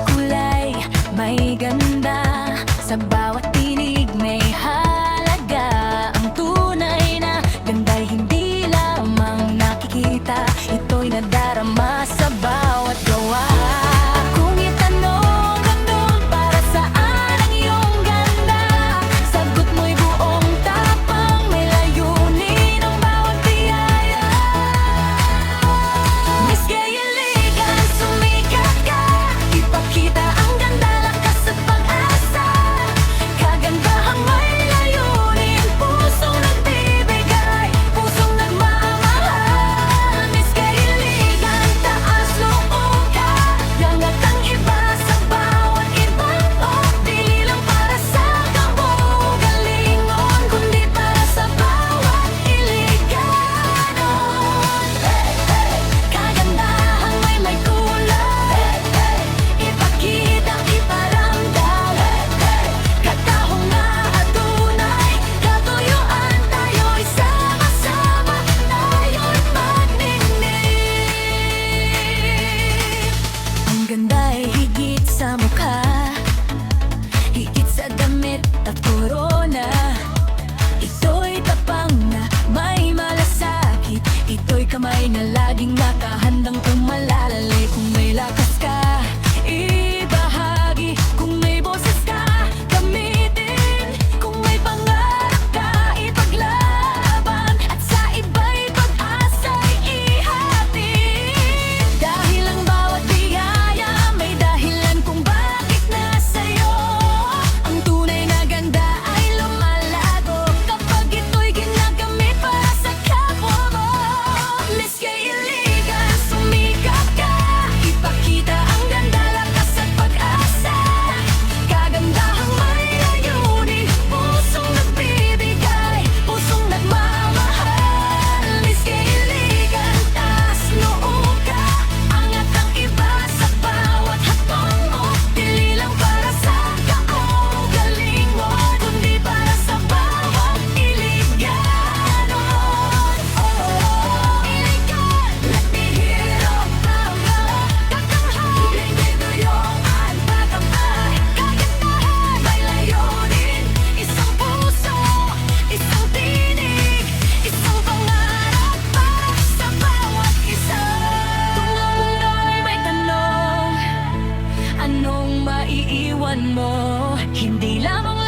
kulay, may ganda. Sa bawat tinig may halaga. Ang tunay na ganda'y hindi lamang nakikita, ito'y nadarama sa bawat gawa. Kung itanong ka nun para saan ang iyong ganda, sagot mo'y buong tapang, may layunin ang bawat biyaya. Miss Gayeligan, sumikat ka, ipakita ang ganda, lakas at pag-asa. Kagandahang may layunin, pusong nagbibigay, pusong nagmamahal. Miss Gayeligan, taas loob ka, yangat ang iba sa bawat ibang o. Dili lang para sa kabugalingon, kundi para sa bawat Iliganon. Kagandahang may kulay, ipakita, iparamdam. Katahong nga at tunay, katuyuan tayo'y sama-sama, tayo'y magninip. Ang ganda'y higit sa mukha, higit sa damit at korona. Ito'y tapang na may malasakit, ito'y kamay na laging nakahandang umalalay. Kung may lakas ka, ibahagi. Kung may boses ka, gamitin. Kung may pangarap ka, ipaglaban. At sa iba'y pag-asa'y ihatid. Dahil ang bawat biyaya may dahilan kung bakit nasa'yo. Ang tunay na ganda ay lumalago kapag ito'y ginagamit para sa kapwa mo. Miss Gayeligan, sumikat ka, ipakita ang ganda, lakas at pag-asa. Kagandahang may layunin, pusong nagbibigay, pusong nagmamahal. Miss Gayeligan, taas noo ka, angat ang iba sa bawat hatong mo. Dili lang para sa kaugalingon, kundi para sa bawat Iliganon. Iligan, let me hear of power. Katanghali, bibigyan pagkamay. Kagandahan, may layunin, isang puso, isang tinig, isang pangarap para sa bawat isa. Kung ang mundo'y may tanong, anong maiiwan mo? Hindi lamang